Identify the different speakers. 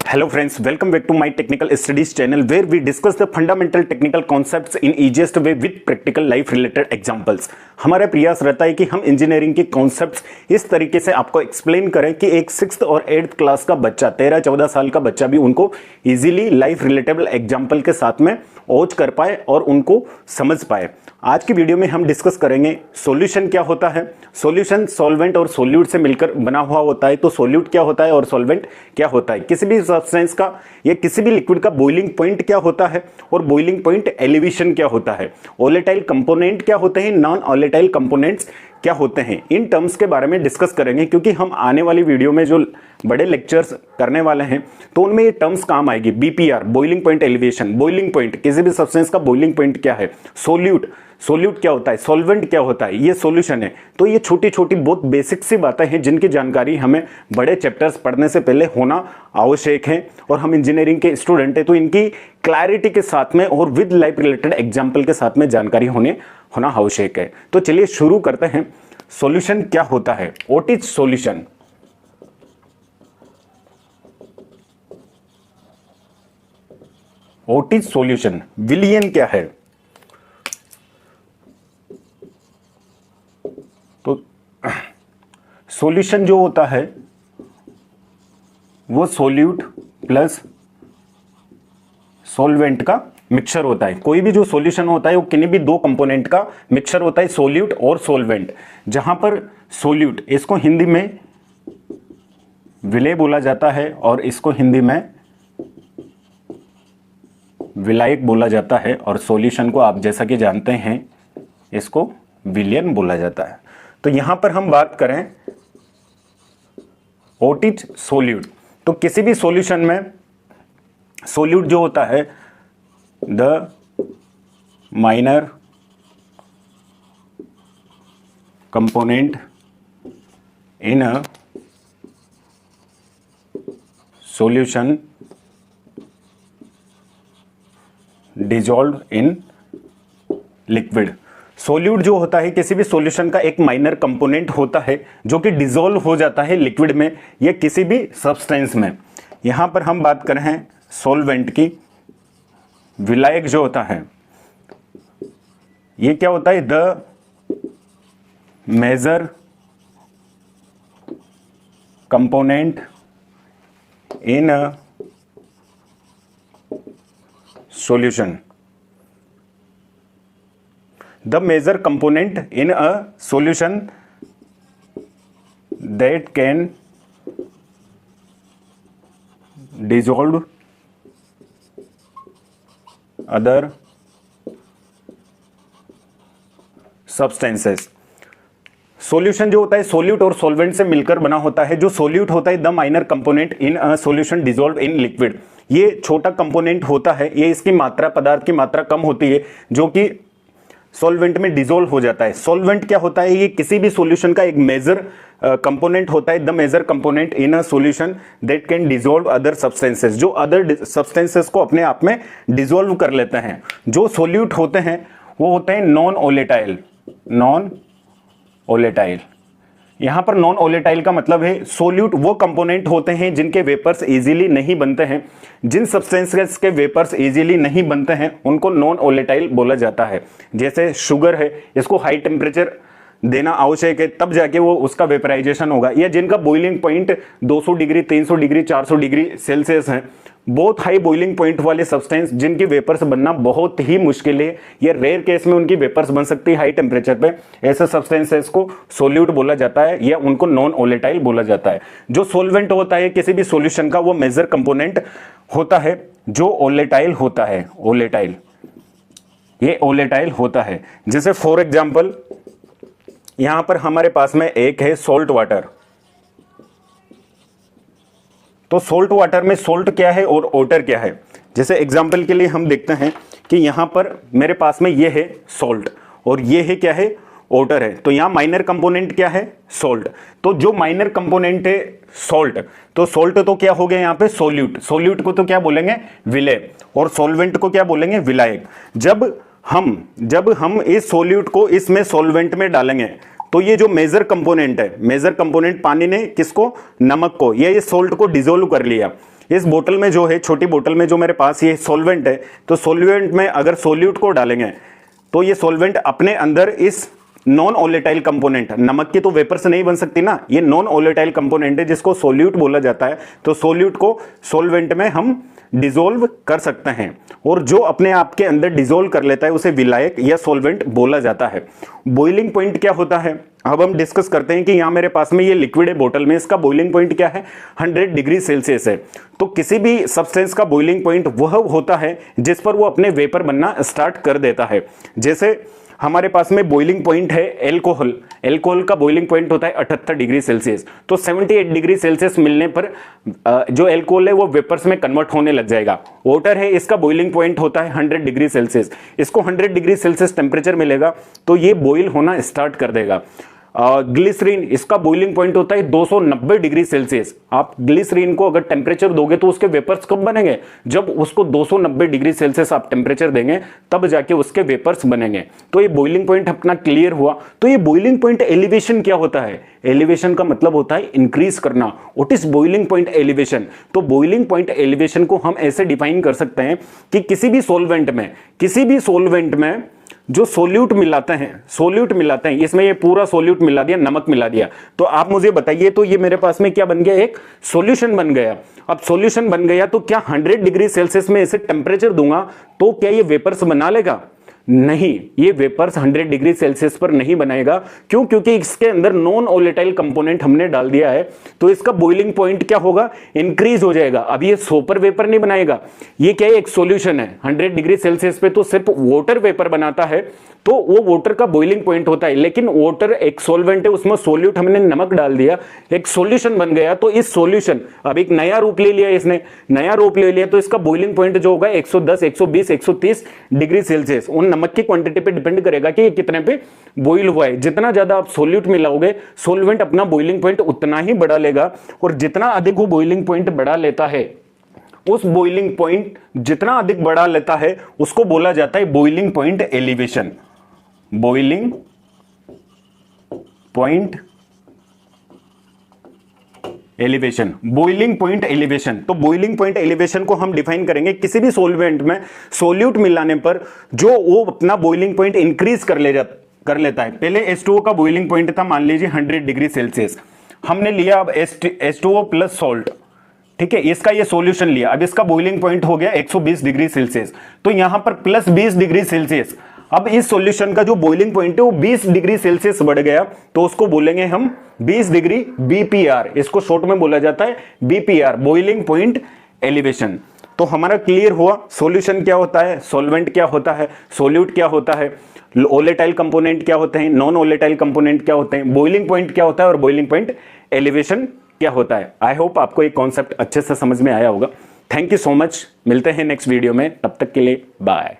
Speaker 1: Hello friends, welcome back to my technical studies channel where we discuss the fundamental technical concepts in easiest way with practical life related examples। हमारा प्रयास रहता है कि हम engineering के concepts इस तरीके से आपको एक्सप्लेन करें कि एक 6th और 8th क्लास का बच्चा 13-14 साल का बच्चा भी उनको इजीली लाइफ रिलेटेबल एग्जाम्पल के साथ में ओच कर पाए और उनको समझ पाए। आज की वीडियो में हम डिस्कस करेंगे सॉल्यूशन क्या होता है। सॉल्यूशन सॉल्वेंट और सोल्यूट से मिलकर बना हुआ होता है, तो सोल्यूट क्या होता है और सॉल्वेंट क्या होता है। किसी भी सब्सटेंस का या किसी भी लिक्विड का बॉइलिंग पॉइंट क्या होता है और बॉइलिंग पॉइंट एलिवेशन क्या होता है। वोलेटाइल कंपोनेंट क्या होते हैं, नॉन वोलेटाइल कंपोनेंट्स क्या होते हैं, इन टर्म्स के बारे में डिस्कस करेंगे क्योंकि हम आने वाली वीडियो में जो बड़े लेक्चर्स करने वाले हैं तो उनमें ये टर्म्स काम आएगी। BPR boiling point elevation, boiling point किसी भी सब्सटेंस का बॉइलिंग पॉइंट क्या है, सोल्यूट सोल्यूट क्या होता है, सॉल्वेंट क्या होता है, ये सॉल्यूशन है। तो ये छोटी छोटी बहुत बेसिक सी बातें हैं जिनकी जानकारी हमें बड़े चैप्टर्स पढ़ने से पहले होना आवश्यक है और हम इंजीनियरिंग के स्टूडेंट हैं तो इनकी क्लैरिटी के साथ में और विद लाइफ रिलेटेड एग्जाम्पल के साथ में जानकारी होना आवश्यक है। तो चलिए शुरू करते हैं। सॉल्यूशन क्या होता है, what is solution. What is solution, विलियन क्या है। तो सॉल्यूशन जो होता है वो सोल्यूट प्लस सॉल्वेंट का मिक्सचर होता है। कोई भी जो सॉल्यूशन होता है वो किन्हीं भी दो कंपोनेंट का मिक्सचर होता है, सोल्यूट और सॉल्वेंट। जहां पर सोल्यूट इसको हिंदी में विलेय बोला जाता है और इसको हिंदी में विलायक बोला जाता है और सॉल्यूशन को आप जैसा कि जानते हैं इसको विलियन बोला जाता है। तो यहां पर हम बात करें व्हाट इज सोल्यूट, तो किसी भी सॉल्यूशन में सोल्यूट जो होता है the minor component in a solution dissolve in liquid. Solute जो होता है किसी भी सॉल्यूशन का एक माइनर कंपोनेंट होता है जो कि डिसॉल्व हो जाता है लिक्विड में या किसी भी सब्सटेंस में। यहां पर हम बात कर रहे हैं सॉल्वेंट की। विलायक जो होता है ये क्या होता है, the major component in a solution. The major component in a solution that can dissolve other substances। Solution जो होता है सोल्यूट और सॉल्वेंट से मिलकर बना होता है। जो सोल्यूट होता है the minor component in a solution dissolve in liquid, ये छोटा कंपोनेंट होता है, ये इसकी मात्रा पदार्थ की मात्रा कम होती है जो कि सॉल्वेंट में डिसॉल्व हो जाता है। सॉल्वेंट क्या होता है, ये किसी भी सॉल्यूशन का एक मेजर कंपोनेंट होता है, the major component in a solution that can dissolve other substances, जो अदर सब्सटेंसेस को अपने आप में डिसॉल्व कर लेते हैं। जो सॉल्यूट होते हैं वो होते हैं नॉन वोलेटाइल। नॉन वोलेटाइल, यहां पर नॉन वोलेटाइल का मतलब है सोल्यूट वो कंपोनेंट होते हैं जिनके वेपर्स इजीली नहीं बनते हैं। जिन सब्सटेंसेस के वेपर्स इजीली नहीं बनते हैं उनको नॉन वोलेटाइल बोला जाता है। जैसे शुगर है, इसको हाई टेम्परेचर देना आवश्यक है तब जाके वो उसका वेपराइजेशन होगा। या जिनका boiling point 200 degree 300 degree 400 degree Celsius है, बहुत हाई बॉइलिंग पॉइंट वाले सब्सटेंस जिनकी वेपर्स बनना बहुत ही मुश्किल है या रेयर केस में उनकी वेपर्स बन सकती है हाई टेम्परेचर पे, ऐसे सब्सटेंसेस को सोल्यूट बोला जाता है या उनको नॉन वोलेटाइल बोला जाता है। जो सॉल्वेंट होता है किसी भी सॉल्यूशन का वो मेजर कंपोनेंट होता है जो वोलेटाइल होता है। वोलेटाइल, ये वोलेटाइल होता है। जैसे फॉर एग्जाम्पल यहां पर हमारे पास में एक है सॉल्ट वाटर। तो सॉल्ट वाटर में सॉल्ट क्या है और वाटर क्या है। जैसे एग्जांपल के लिए हम देखते हैं कि यहां पर मेरे पास में ये है सॉल्ट और ये है क्या है, वाटर है। तो यहां माइनर कंपोनेंट क्या है, सॉल्ट। तो जो माइनर कंपोनेंट है सॉल्ट, तो सॉल्ट तो क्या हो गया यहां पे सोल्यूट। सोल्यूट को तो क्या बोलेंगे, विलेय, और सॉल्वेंट को क्या बोलेंगे, विलायक। जब हम इस सोल्यूट को इसमें सॉल्वेंट में डालेंगे तो ये जो मेजर कंपोनेंट है, मेजर कंपोनेंट पानी ने किसको, नमक को, ये सोल्ट को डिसोल्व कर लिया। इस बोतल में जो है, छोटी बोतल में जो मेरे पास ये सॉल्वेंट है, तो सॉल्वेंट में अगर सोल्यूट को डालेंगे तो ये सॉल्वेंट अपने अंदर इस नॉन ओलेटाइल कंपोनेंट, नमक की तो वेपर से नहीं बन सकती ना, ये नॉन ओलेटाइल कंपोनेंट है जिसको सोल्यूट बोला जाता है। तो सोल्यूट को सॉल्वेंट में हम डिसोल्व कर सकते हैं, और जो अपने आप के अंदर डिसोल्व कर लेता है उसे विलायक या सॉल्वेंट बोला जाता है। बॉइलिंग पॉइंट क्या होता है, अब हम डिस्कस करते हैं कि यहां मेरे पास में ये लिक्विड है बोतल में, इसका बॉइलिंग पॉइंट क्या है, 100 डिग्री सेल्सियस है। तो किसी भी सब्सटेंस का बॉइलिंग पॉइंट वह होता है जिस पर वो अपने वेपर बनना स्टार्ट कर देता है। जैसे हमारे पास में बॉइलिंग पॉइंट है एल्कोहल, एल्कोहल का बॉइलिंग पॉइंट होता है 78 डिग्री सेल्सियस। तो 78 डिग्री सेल्सियस मिलने पर जो एल्कोहल है वो वेपर्स में कन्वर्ट होने लग जाएगा। वाटर है, इसका बॉइलिंग पॉइंट होता है 100 डिग्री सेल्सियस। इसको 100 डिग्री सेल्सियस टेम्परेचर मिलेगा तो ये बॉइल होना स्टार्ट कर देगा। ग्लिसरीन, इसका बॉइलिंग पॉइंट होता है 290 डिग्री सेल्सियस। आप ग्लिसरीन को अगर टेम्परेचर दोगे तो उसके वेपर्स कब बनेंगे, जब उसको 290 डिग्री सेल्सियस आप टेम्परेचर देंगे तब जाके उसके वेपर्स बनेंगे। तो ये बॉइलिंग पॉइंट अपना क्लियर हुआ। तो ये बॉइलिंग पॉइंट एलिवेशन क्या होता है, एलिवेशन का मतलब होता है इंक्रीज करना। What is boiling point elevation, तो बॉइलिंग पॉइंट एलिवेशन को हम ऐसे डिफाइन कर सकते हैं कि किसी भी सॉल्वेंट में जो सोल्यूट मिलाते हैं, इसमें ये पूरा सोल्यूट मिला दिया, नमक मिला दिया, तो आप मुझे बताइए, तो ये मेरे पास में क्या बन गया, एक सॉल्यूशन बन गया। अब सॉल्यूशन बन गया तो क्या 100 डिग्री सेल्सियस में इसे टेम्परेचर दूंगा तो क्या ये वेपर्स बना लेगा, नहीं, ये वेपर्स 100 डिग्री सेल्सियस पर नहीं बनाएगा। क्यों, क्योंकि इसके अंदर नॉन ओलेटाइल कंपोनेंट हमने डाल दिया है, तो इसका बॉइलिंग पॉइंट क्या होगा, इंक्रीज हो जाएगा। अब ये सुपर वेपर नहीं बनाएगा, ये क्या है, एक सॉल्यूशन है। 100 डिग्री सेल्सियस पे तो सिर्फ वाटर वेपर बनाता है, तो वो वाटर का बॉइलिंग पॉइंट होता है। लेकिन वाटर एक सॉल्वेंट है, उसमें सोल्यूट हमने नमक डाल दिया, एक सॉल्यूशन बन गया। तो इस सॉल्यूशन अब एक नया रूप ले लिया, इसने नया रूप ले लिया, तो इसका बॉइलिंग पॉइंट जो होगा 110, 120, 130 डिग्री सेल्सियस। उन नमक की क्वांटिटी पे डिपेंड करेगा कि ये कितने पे बॉइल हुआ है। जितना ज्यादा आप सोल्यूट मिलाओगे, सॉल्वेंट अपना बॉइलिंग पॉइंट उतना ही बढ़ा लेगा, और जितना अधिक वो बॉइलिंग पॉइंट बढ़ा लेता है, उस बॉइलिंग पॉइंट जितना अधिक बढ़ा लेता है उसको बोला जाता है boiling point elevation. Boiling point elevation, boiling point elevation. तो बॉइलिंग पॉइंट एलिवेशन को हम डिफाइन करेंगे किसी भी सॉल्वेंट में सोल्यूट मिलाने पर जो वो अपना बॉइलिंग पॉइंट इंक्रीज कर लेता है। पहले H2O का बॉइलिंग पॉइंट था मान लीजिए 100 डिग्री सेल्सियस, हमने लिया अब H2O प्लस सॉल्ट, ठीक है, इसका ये सॉल्यूशन लिया, अब इसका बॉइलिंग पॉइंट हो गया 120 डिग्री सेल्सियस, तो यहां पर प्लस 20 डिग्री सेल्सियस। अब इस सॉल्यूशन का जो बॉइलिंग पॉइंट है वो 20 डिग्री सेल्सियस बढ़ गया, तो उसको बोलेंगे हम 20 डिग्री BPR, इसको शॉर्ट में बोला जाता है BPR, बॉइलिंग पॉइंट एलिवेशन। तो हमारा क्लियर हुआ सॉल्यूशन क्या होता है, सॉल्वेंट क्या होता है, सोल्यूट क्या होता है, ओलेटाइल कंपोनेंट क्या होते हैं, नॉन ओलेटाइल कंपोनेंट क्या होते हैं, बॉइलिंग पॉइंट क्या होता है और बॉइलिंग पॉइंट एलिवेशन क्या होता है। आई होप आपको ये कॉन्सेप्ट अच्छे से समझ में आया होगा। थैंक यू सो मच, मिलते हैं नेक्स्ट वीडियो में, तब तक के लिए बाय।